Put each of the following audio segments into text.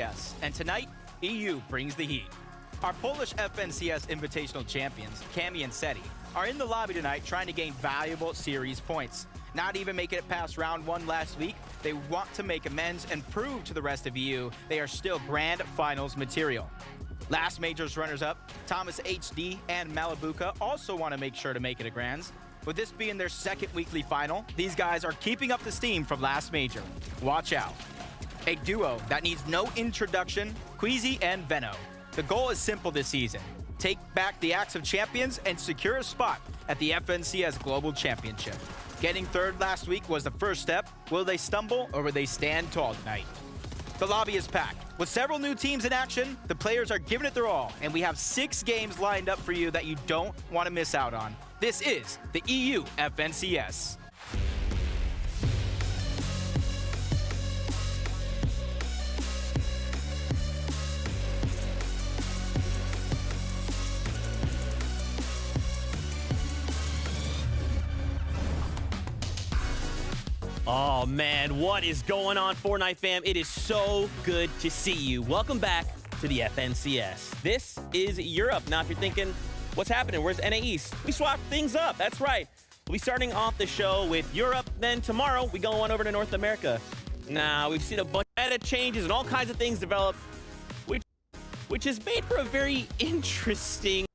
FNCS, and tonight, EU brings the heat. Our Polish FNCS Invitational champions, Cami and Seti, are in the lobby tonight trying to gain valuable series points. Not even making it past round 1 last week, they want to make amends and prove to the rest of EU they are still grand finals material. Last major's runners-up, Thomas HD and Malibuka, also want to make sure to make it a grands. With this being their second weekly final, these guys are keeping up the steam from last major. Watch out. A duo that needs no introduction, Queasy and Veno. The goal is simple this season. Take back the Axe of Champions and secure a spot at the FNCS Global Championship. Getting third last week was the first step. Will they stumble or will they stand tall tonight? The lobby is packed. With several new teams in action, the players are giving it their all, and we have 6 games lined up for you that you don't want to miss out on. This is the EU FNCS. Oh man, what is going on, Fortnite fam? It is so good to see you. Welcome back to the FNCS. This is Europe. Now, if you're thinking, what's happening? Where's NA East? We swapped things up. That's right. We'll be starting off the show with Europe. Then tomorrow, we go on over to North America. Now, we've seen a bunch of meta changes and all kinds of things develop, which is made for a very interesting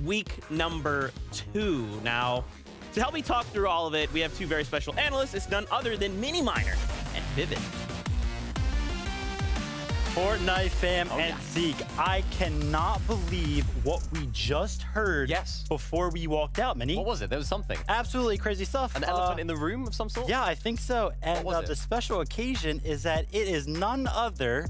week number 2. Now, to help me talk through all of it, we have 2 very special analysts. It's none other than Mini Miner and Vivid. Fortnite fam and Zeke, I cannot believe what we just heard before we walked out, Mini. What was it? There was something. Absolutely crazy stuff. An elephant in the room of some sort? Yeah, I think so. And the special occasion is that it is none other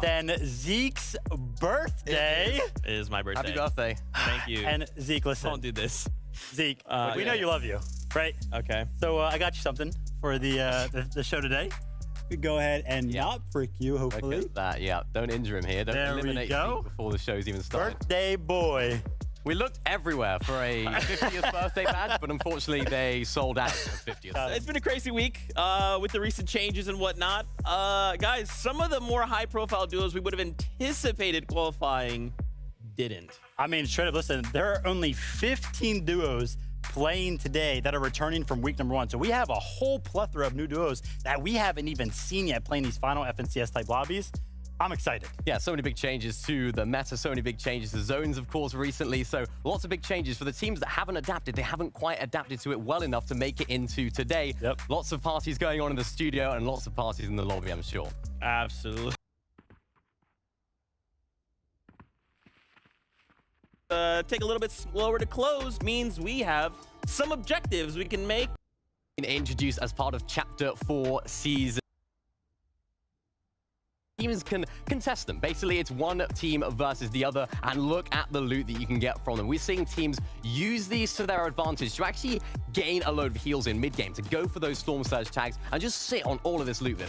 than Zeke's birthday. It is my birthday. Happy birthday. Thank you. And Zeke, listen. Don't do this. Zeke, we know you love you, right? Okay. So I got you something for the show today. We go ahead and not prick you, hopefully. Look at that, yeah. Don't injure him here. Don't eliminate Zeke before the show's even started. Birthday boy. We looked everywhere for a 50th birthday badge, but unfortunately they sold out of 50th. It's been a crazy week with the recent changes and whatnot. Guys, some of the more high-profile duos we would have anticipated qualifying didn't. I mean, straight up, listen, there are only 15 duos playing today that are returning from week number 1. So we have a whole plethora of new duos that we haven't even seen yet playing these final FNCS type lobbies. I'm excited. Yeah, so many big changes to the meta, so many big changes to zones, of course, recently. So lots of big changes for the teams that haven't adapted. They haven't quite adapted to it well enough to make it into today. Lots of parties going on in the studio and lots of parties in the lobby, I'm sure. Absolutely. Take a little bit slower to close means we have some objectives we can make. Introduced as part of Chapter 4 Season. Teams can contest them. Basically, it's one team versus the other, and look at the loot that you can get from them. We're seeing teams use these to their advantage to actually gain a load of heals in mid-game, to go for those Storm Surge tags and just sit on all of this loot.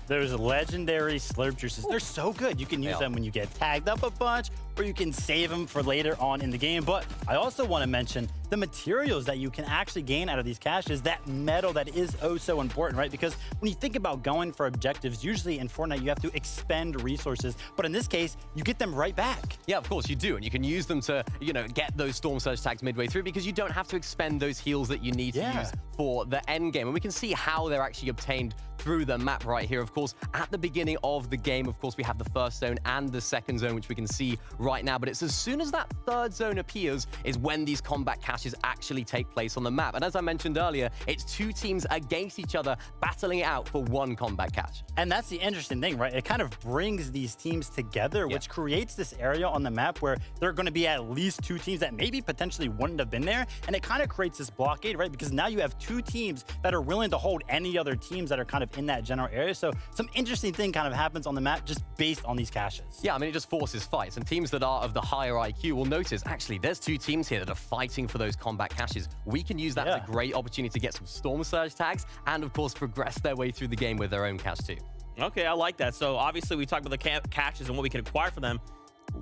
There's legendary slurp juices. They're so good. You can use them when you get tagged up a bunch, or you can save them for later on in the game. But I also want to mention the materials that you can actually gain out of these caches, that metal that is oh so important, right? Because when you think about going for objectives, usually in Fortnite, you have to expend resources. But in this case, you get them right back. Yeah, of course you do. And you can use them to, get those Storm Surge tags midway through because you don't have to expend those heals that you need to use for the end game. And we can see how they're actually obtained through the map right here. Of course, at the beginning of the game, of course, we have the first zone and the second zone, which we can see right now. But it's as soon as that third zone appears is when these combat caches actually take place on the map. And as I mentioned earlier, it's 2 teams against each other battling it out for one combat cache. And that's the interesting thing, right? It kind of brings these teams together, which creates this area on the map where there are going to be at least 2 teams that maybe potentially wouldn't have been there. And it kind of creates this blockade, right? Because now you have 2 teams that are willing to hold any other teams that are kind of in that general area. So some interesting thing kind of happens on the map just based on these caches. Yeah, I mean, it just forces fights. And teams that are of the higher IQ will notice, actually, there's 2 teams here that are fighting for those combat caches. We can use that as a great opportunity to get some Storm Surge tags and, of course, progress their way through the game with their own cache, too. Okay, I like that. So, obviously, we talked about the caches and what we can acquire for them.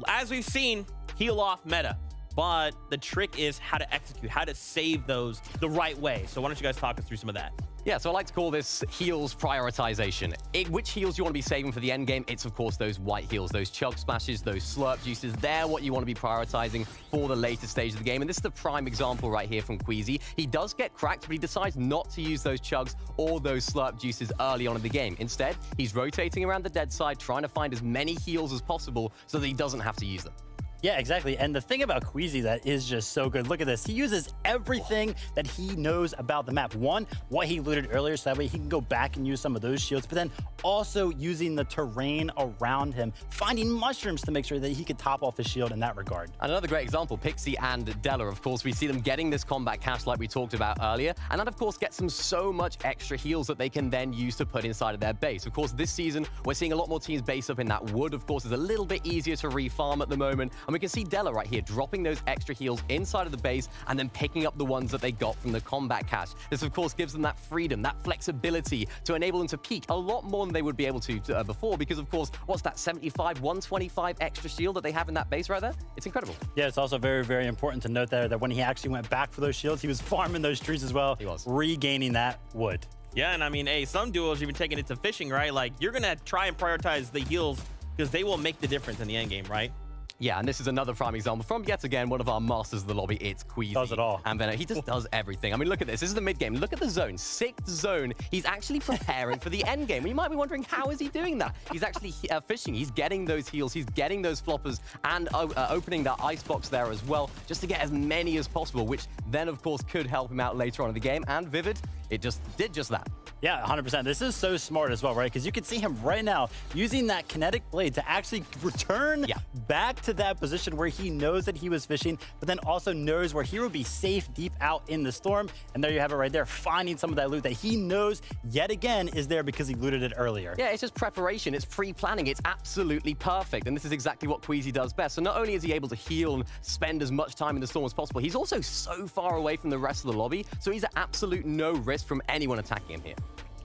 As we've seen, heal off meta. but the trick is how to execute, how to save those the right way. So why don't you guys talk us through some of that? Yeah, so I like to call this heals prioritization. Which heals you want to be saving for the end game? It's, of course, those white heals, those chug splashes, those slurp juices. They're what you want to be prioritizing for the later stage of the game. And this is the prime example right here from Queasy. He does get cracked, but he decides not to use those chugs or those slurp juices early on in the game. Instead, he's rotating around the dead side, trying to find as many heals as possible so that he doesn't have to use them. Yeah, exactly. And the thing about Queasy that is just so good, look at this. He uses everything that he knows about the map. One, what he looted earlier, so that way he can go back and use some of those shields, but then also using the terrain around him, finding mushrooms to make sure that he could top off his shield in that regard. Another great example, Pixie and Della, of course. We see them getting this combat cache like we talked about earlier, and that, of course, gets them so much extra heals that they can then use to put inside of their base. Of course, this season, we're seeing a lot more teams base up in that wood. Of course, it's a little bit easier to refarm at the moment, and we can see Della right here dropping those extra heals inside of the base and then picking up the ones that they got from the combat cache. This, of course, gives them that freedom, that flexibility to enable them to peak a lot more than they would be able to before, because, of course, what's that, 75, 125 extra shield that they have in that base right there? It's incredible. Yeah, it's also very, very important to note there that when he actually went back for those shields, he was farming those trees as well. He was. Regaining that wood. Yeah, and I mean, hey, some duos are even taking it to fishing, right? Like, you're going to try and prioritize the heals because they will make the difference in the end game, right? Yeah, and this is another prime example from, yet again, one of our masters of the lobby. It's Queasy. Does it all. And Venom, he just does everything. I mean, look at this. This is the mid game. Look at the zone. 6th zone. He's actually preparing for the end game. And you might be wondering, how is he doing that? He's actually fishing. He's getting those heals. He's getting those floppers and opening that icebox there as well, just to get as many as possible, which then, of course, could help him out later on in the game. And Vivid, it just did just that. Yeah, 100%. This is so smart as well, right? Because you can see him right now using that kinetic blade to actually return back to that position where he knows that he was fishing, but then also knows where he will be safe deep out in the storm. And there you have it right there, finding some of that loot that he knows yet again is there because he looted it earlier. Yeah, it's just preparation. It's pre-planning. It's absolutely perfect. And this is exactly what Queasy does best. So not only is he able to heal and spend as much time in the storm as possible, he's also so far away from the rest of the lobby, so he's at absolute no risk from anyone attacking him here.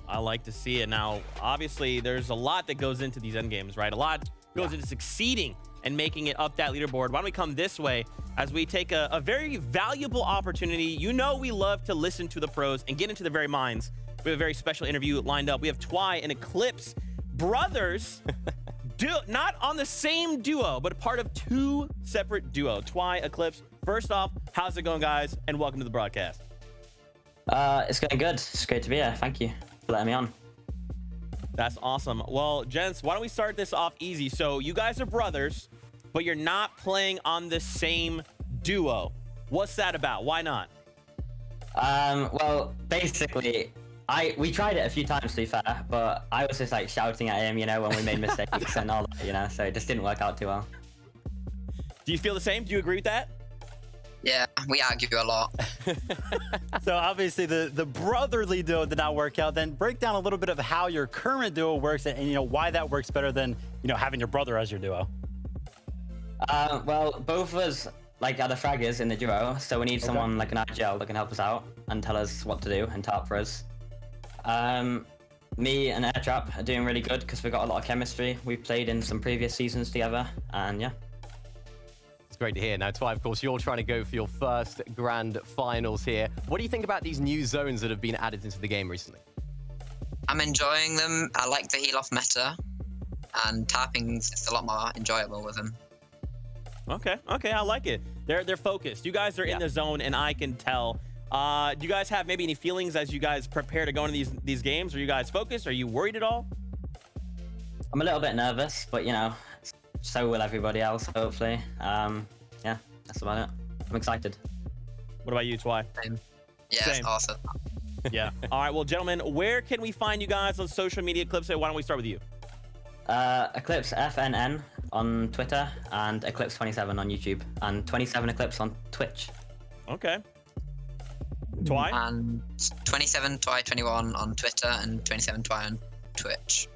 I like to see it. Now, obviously, there's a lot that goes into these end games, right? A lot goes into succeeding and making it up that leaderboard. Why don't we come this way as we take a very valuable opportunity. You know we love to listen to the pros and get into the very minds. We have a very special interview lined up. We have Twy and Eclipse, brothers, not on the same duo, but a part of 2 separate duo. Twy, Eclipse, first off, how's it going, guys? And welcome to the broadcast. It's going good. It's great to be here. Thank you for letting me on. That's awesome. Well, gents, why don't we start this off easy? So you guys are brothers, but you're not playing on the same duo. What's that about? Why not? Well, basically, we tried it a few times, to be fair, but I was just like shouting at him, you know, when we made mistakes and all that, you know, so it just didn't work out too well. Do you feel the same? Do you agree with that? Yeah, we argue a lot. So obviously the brotherly duo did not work out. Then break down a little bit of how your current duo works and you know why that works better than having your brother as your duo. Well, both of us like are the fraggers in the duo, so we need someone like an IGL that can help us out and tell us what to do and talk for us. Me and Airtrap are doing really good because we've got a lot of chemistry. We've played in some previous seasons together, and yeah. Great to hear. Now, Twy, of course, you're trying to go for your first grand finals here. What do you think about these new zones that have been added into the game recently? I'm enjoying them. I like the heal off meta, and tapping's just a lot more enjoyable with them. Okay, I like it. They're focused. You guys are in the zone, and I can tell. Do you guys have maybe any feelings as you guys prepare to go into these games? Are you guys focused? Are you worried at all? I'm a little bit nervous, but you know, so will everybody else, hopefully. Yeah, that's about it. I'm excited. What about you, Twy? Same. Yeah, Same. it's awesome. Yeah. All right, well, gentlemen, where can we find you guys on social media? Eclipse, why don't we start with you? Eclipse FNN on Twitter and Eclipse27 on YouTube and 27 Eclipse on Twitch. Okay. Twy? And 27 Twy21 on Twitter and 27 Twy on Twitch.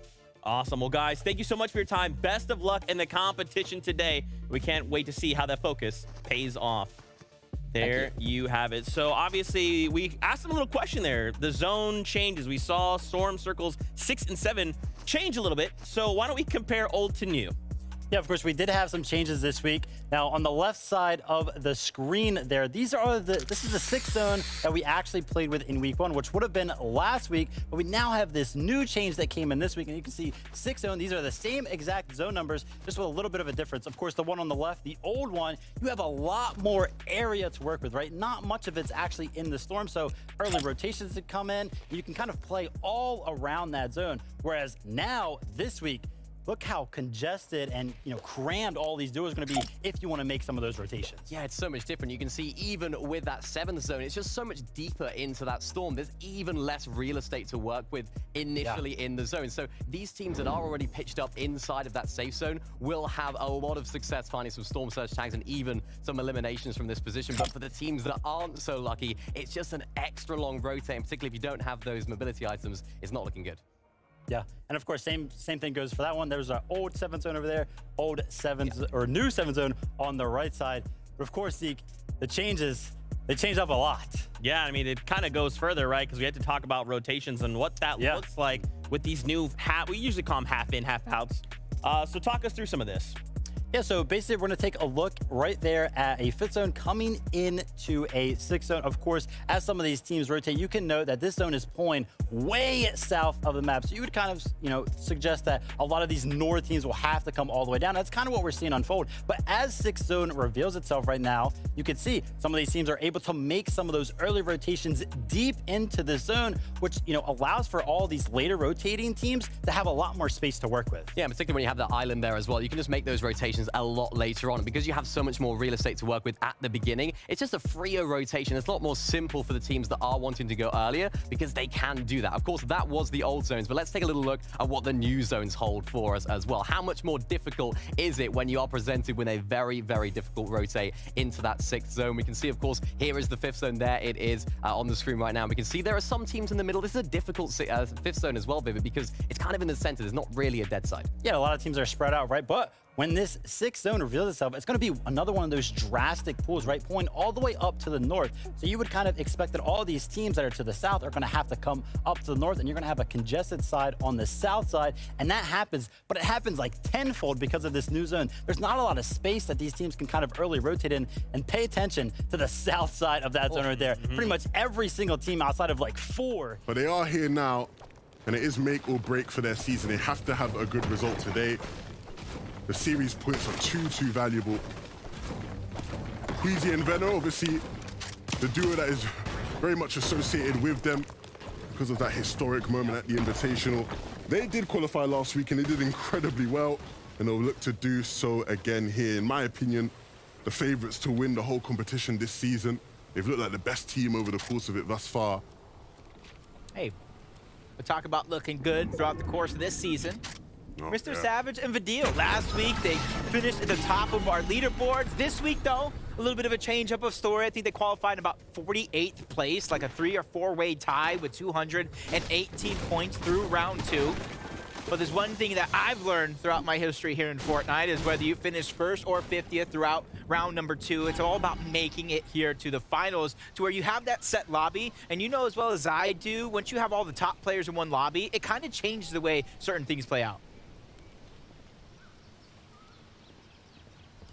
Awesome. Well, guys, thank you so much for your time. Best of luck in the competition today. We can't wait to see how that focus pays off. There you have it. So obviously, we asked them a little question there. The zone changes. We saw storm circles 6 and 7 change a little bit. So why don't we compare old to new? Yeah, of course, we did have some changes this week. Now, on the left side of the screen there, this is the 6th zone that we actually played with in week 1, which would have been last week, but we now have this new change that came in this week, and you can see 6th zone. These are the same exact zone numbers, just with a little bit of a difference. Of course, the one on the left, the old one, you have a lot more area to work with, right? Not much of it's actually in the storm, so early rotations that come in, and you can kind of play all around that zone. Whereas now, this week, look how congested and crammed all these duos are going to be if you want to make some of those rotations. Yeah, it's so much different. You can see even with that 7th zone, it's just so much deeper into that storm. There's even less real estate to work with initially in the zone. So these teams that are already pitched up inside of that safe zone will have a lot of success finding some storm surge tags and even some eliminations from this position. But for the teams that aren't so lucky, it's just an extra long rotate, and particularly if you don't have those mobility items, it's not looking good. Yeah, and of course, same thing goes for that one. There's our old 7th zone over there, old 7th or new 7th zone on the right side. But of course, Zeke, they changed up a lot. Yeah, I mean, it kind of goes further, right? Because we had to talk about rotations and what that looks like with these new we usually call them half in, half outs. So talk us through some of this. Yeah, so basically we're going to take a look right there at a 5th zone coming into a 6th zone. Of course, as some of these teams rotate, you can note that this zone is pulling way south of the map. So you would kind of, suggest that a lot of these north teams will have to come all the way down. That's kind of what we're seeing unfold. But as 6th zone reveals itself right now, you can see some of these teams are able to make some of those early rotations deep into the zone, which, allows for all these later rotating teams to have a lot more space to work with. Yeah, particularly when you have the island there as well, you can just make those rotations a lot later on. Because you have so much more real estate to work with at the beginning, it's just a freer rotation. It's a lot more simple for the teams that are wanting to go earlier because they can do that. Of course, that was the old zones, but let's take a little look at what the new zones hold for us as well. How much more difficult is it when you are presented with a very, very difficult rotate into that 6th zone? We can see, of course, here is the 5th zone. There it is on the screen right now. We can see there are some teams in the middle. This is a difficult 5th zone as well, Vivid, because it's kind of in the center. There's not really a dead side. Yeah, a lot of teams are spread out, right? But when this 6th zone reveals itself, it's going to be another one of those drastic pulls, right? Pulling all the way up to the north. So you would kind of expect that all these teams that are to the south are going to have to come up to the north, and you're going to have a congested side on the south side. And that happens, but it happens like tenfold because of this new zone. There's not a lot of space that these teams can kind of early rotate in, and pay attention to the south side of that zone right there. Pretty much every single team outside of like 4. But they are here now, and it is make or break for their season. They have to have a good result today. The series points are too valuable. Queasy and Venno, obviously, the duo that is very much associated with them because of that historic moment at the Invitational. They did qualify last week, and they did incredibly well, and they'll look to do so again here. In my opinion, the favorites to win the whole competition this season. They've looked like the best team over the course of it thus far. Hey, we talk about looking good throughout the course of this season. Oh, Mr. yeah. Savage and Vidil. Last week, they finished at the top of our leaderboards. This week, though, a little bit of a change-up of story. I think they qualified in about 48th place, like a 3- or 4-way tie with 218 points through round 2. But there's one thing that I've learned throughout my history here in Fortnite is whether you finish 1st or 50th throughout round number 2, it's all about making it here to the finals, to where you have that set lobby. And you know as well as I do, once you have all the top players in one lobby, it kind of changes the way certain things play out.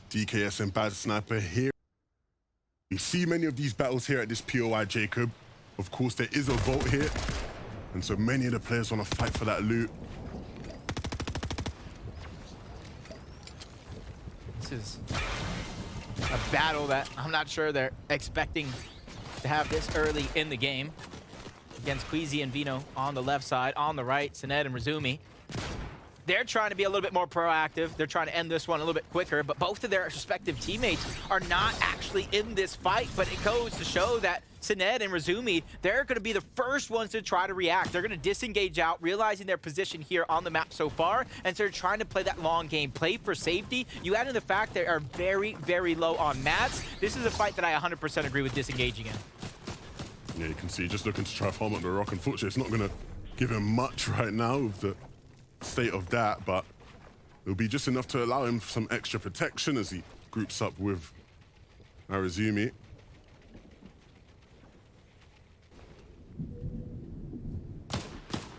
DKS and Bad Sniper here. We see many of these battles here at this POI, Jacob. Of course, there is a vote here, and so many of the players want to fight for that loot. This is a battle that I'm not sure they're expecting to have this early in the game. Against Queasy and Vino on the left side, on the right, Sinead and Razumi. They're trying to be a little bit more proactive. They're trying to end this one a little bit quicker, but both of their respective teammates are not actually in this fight. But it goes to show that Sinead and Razumi, they're going to be the first ones to try to react. They're going to disengage out, realizing their position here on the map so far, and so they're trying to play that long game, play for safety. You add in the fact they are very, very low on mats. This is a fight that I 100% agree with disengaging in. Yeah, you can see just looking to try to farm up the rock. Unfortunately, it's not going to give him much right now with the state of that, but it'll be just enough to allow him some extra protection as he groups up with Arizumi.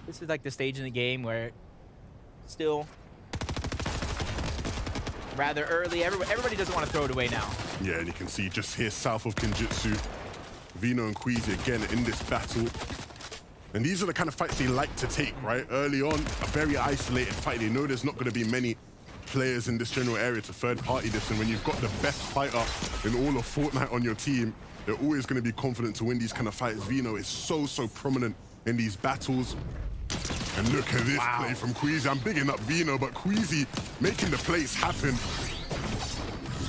This is like the stage in the game where still rather early. Everybody doesn't want to throw it away now. Yeah, and you can see just here south of Kinjitsu, Vino and Queasy again in this battle. And these are the kind of fights they like to take, right? Early on, a very isolated fight. They know there's not going to be many players in this general area to third party this. And when you've got the best fighter in all of Fortnite on your team, they're always going to be confident to win these kind of fights. Vino is so prominent in these battles. And look at this play from Queasy. I'm bigging up Vino, but Queasy making the plays happen.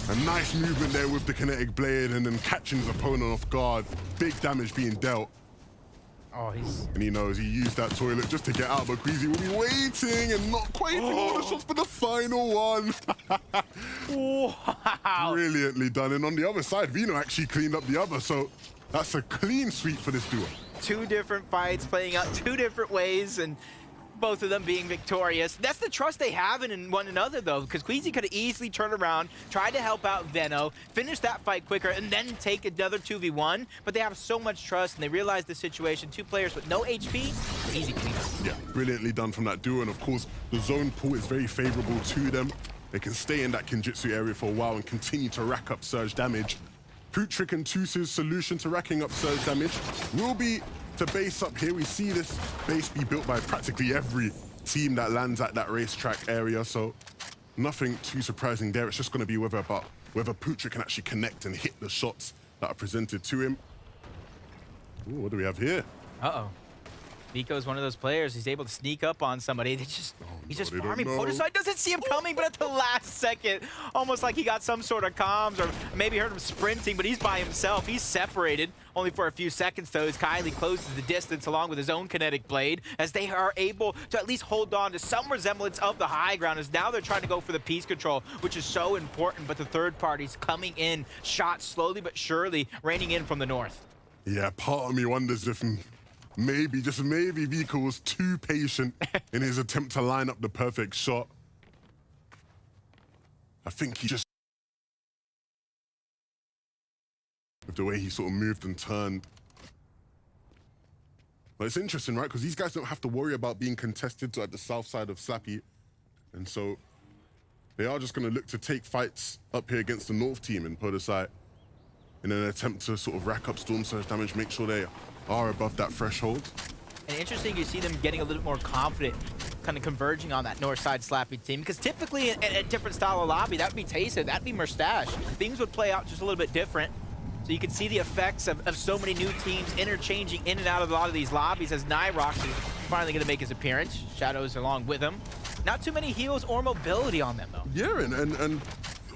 A nice movement there with the kinetic blade and then catching his opponent off guard. Big damage being dealt. Oh, And he knows he used that toilet just to get out, but Queasy will be waiting and not quite all the shots for the final one. wow. Brilliantly done. And on the other side, Vino actually cleaned up the other, so that's a clean sweep for this duo. 2 different fights playing out 2 different ways, and both of them being victorious. That's the trust they have in one another, though, because Queasy could have easily turned around, tried to help out Veno, finish that fight quicker, and then take another 2v1. But they have so much trust, and they realize the situation. 2 players with no HP, easy cleanup. Yeah, brilliantly done from that duo. And of course, the zone pull is very favorable to them. They can stay in that Kinjitsu area for a while and continue to rack up surge damage. Putrick and Tus's solution to racking up surge damage will be to base up here. We see this base be built by practically every team that lands at that racetrack area, so nothing too surprising there. It's just going to be whether Putrick can actually connect and hit the shots that are presented to him. Ooh, what do we have here? Uh-oh. Vico is one of those players. He's able to sneak up on somebody. He's just farming. Protocyte doesn't see him coming, but at the last second, almost like he got some sort of comms or maybe heard him sprinting, but he's by himself. He's separated only for a few seconds, though, as Kylie closes the distance along with his own kinetic blade, as they are able to at least hold on to some resemblance of the high ground, as now they're trying to go for the piece control, which is so important, but the third party's coming in, shots slowly but surely raining in from the north. Yeah, part of me wonders if maybe, just maybe, Vico was too patient in his attempt to line up the perfect shot. I think he just... with the way he sort of moved and turned. But it's interesting, right? Because these guys don't have to worry about being contested at the south side of Slappy. And so they are just going to look to take fights up here against the north team in Podosite in an attempt to sort of rack up storm surge damage, make sure they are above that threshold. And interesting, you see them getting a little more confident, kind of converging on that north side Slappy team, because typically a different style of lobby, that'd be Taysa, that'd be Mustache. Things would play out just a little bit different. So you can see the effects of so many new teams interchanging in and out of a lot of these lobbies, as Nyrox is finally going to make his appearance. Shadows along with him. Not too many heals or mobility on them, though. Yeah, and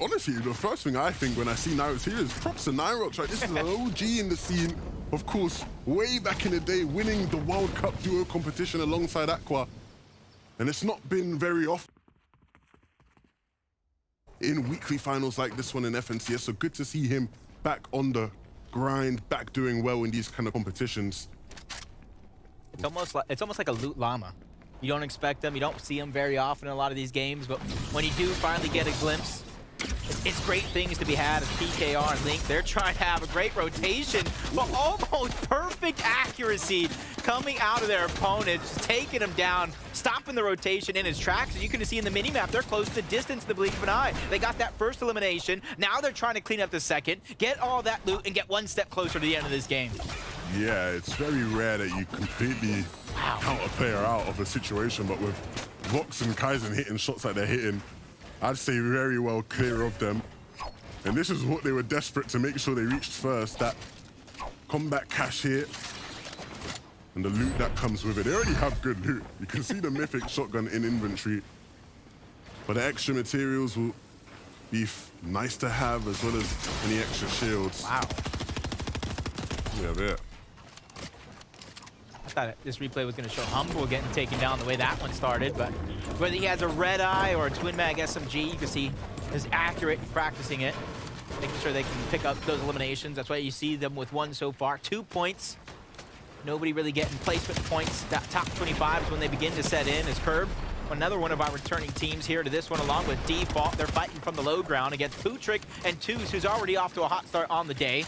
honestly, the first thing I think when I see Nyrox here is props to Nyrox, right? This is an OG in the scene. Of course, way back in the day, winning the World Cup duo competition alongside Aqua. And it's not been very often in weekly finals like this one in FNCS, so good to see him back on the grind, back doing well in these kind of competitions. It's almost like a loot llama. You don't expect them, you don't see them very often in a lot of these games, but when you do finally get a glimpse, it's great things to be had as PKR and Link. They're trying to have a great rotation, but almost perfect accuracy coming out of their opponent, just taking him down, stopping the rotation in his tracks. As you can see in the mini-map, they're close to distance in the blink of an eye. They got that first elimination. Now they're trying to clean up the second, get all that loot, and get one step closer to the end of this game. Yeah, it's very rare that you completely count a player out of a situation, but with Vox and Kaizen hitting shots like they're hitting, I'd say very well clear of them. And this is what they were desperate to make sure they reached first, that combat cache here and the loot that comes with it. They already have good loot. You can see the mythic shotgun in inventory, but the extra materials will be nice to have, as well as any extra shields. Wow. We have it. I thought this replay was going to show Humble getting taken down the way that one started, but whether he has a red eye or a twin mag SMG, you can see is accurate in practicing it, making sure they can pick up those eliminations. That's why you see them with one so far. 2 points. Nobody really getting placement points. That top 25 is when they begin to set in, as Curb, another one of our returning teams here to this one, along with Default. They're fighting from the low ground against Putrick and Twos, who's already off to a hot start on the day.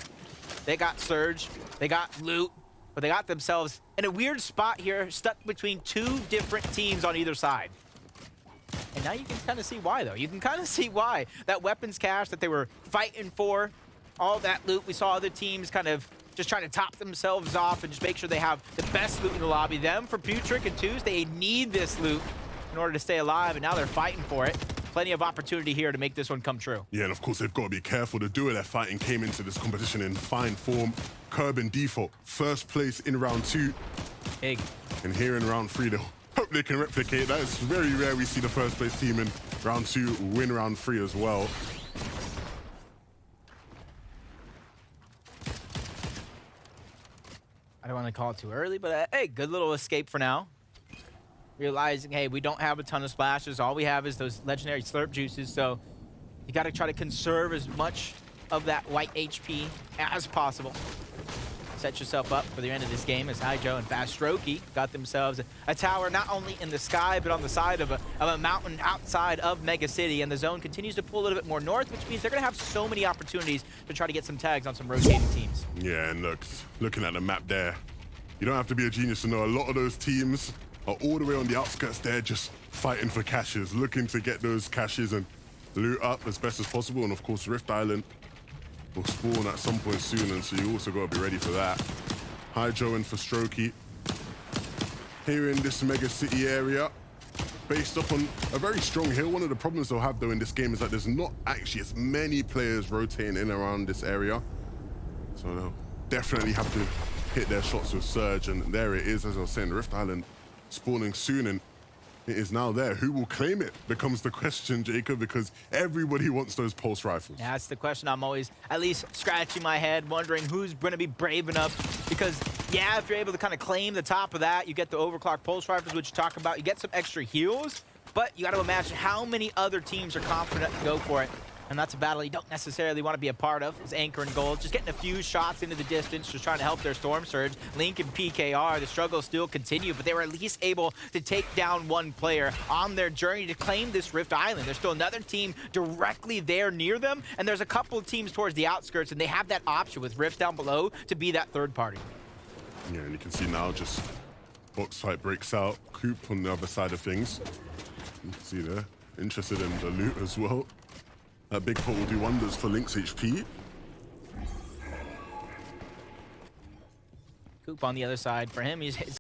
They got Surge, they got loot, but they got themselves in a weird spot here, stuck between 2 different teams on either side. And now you can kind of see why, though. You can kind of see why. That weapons cache that they were fighting for, all that loot, we saw other teams kind of just trying to top themselves off and just make sure they have the best loot in the lobby. Them, for Putrick and Twos, they need this loot in order to stay alive, and now they're fighting for it. Plenty of opportunity here to make this one come true. Yeah, and of course, they've got to be careful. The duo they're fighting came into this competition in fine form. Curb and Default, first place in round 2. Big. And here in round 3, they'll hope they can replicate that. It's very rare we see the first place team in round 2 win round 3 as well. I don't want to call it too early, but hey, good little escape for now. Realizing, hey, we don't have a ton of splashes. All we have is those legendary slurp juices, so you got to try to conserve as much of that white HP as possible. Set yourself up for the end of this game as Hijo and Fast Strokey got themselves a tower not only in the sky, but on the side of a mountain outside of Mega City. And the zone continues to pull a little bit more north, which means they're going to have so many opportunities to try to get some tags on some rotating teams. Yeah, and looking at the map there, you don't have to be a genius to know a lot of those teams are all the way on the outskirts there, just fighting for caches, looking to get those caches and loot up as best as possible. And of course, Rift Island will spawn at some point soon, and so you also got to be ready for that. Hijo and for Strokey here in this Mega City area, based up on a very strong hill. One of the problems they'll have though in this game is that there's not actually as many players rotating in around this area, so they'll definitely have to hit their shots with Surge. And there it is, as I was saying, Rift Island spawning soon, and it is now there. Who will claim it becomes the question, Jacob, because everybody wants those pulse rifles. Yeah, that's the question I'm always at least scratching my head, wondering who's going to be brave enough. Because, yeah, if you're able to kind of claim the top of that, you get the overclock pulse rifles, which you talk about, you get some extra heals, but you got to imagine how many other teams are confident to go for it. And that's a battle you don't necessarily want to be a part of, is Anchor and Gold. Just getting a few shots into the distance, just trying to help their Storm Surge. Link and PKR, the struggles still continue, but they were at least able to take down one player on their journey to claim this Rift Island. There's still another team directly there near them, and there's a couple of teams towards the outskirts, and they have that option with Rift down below to be that third party. Yeah, and you can see now just box fight breaks out. Coop on the other side of things. You can see there, interested in the loot as well. That big pot will do wonders for Link's HP. Coop on the other side. For him, it's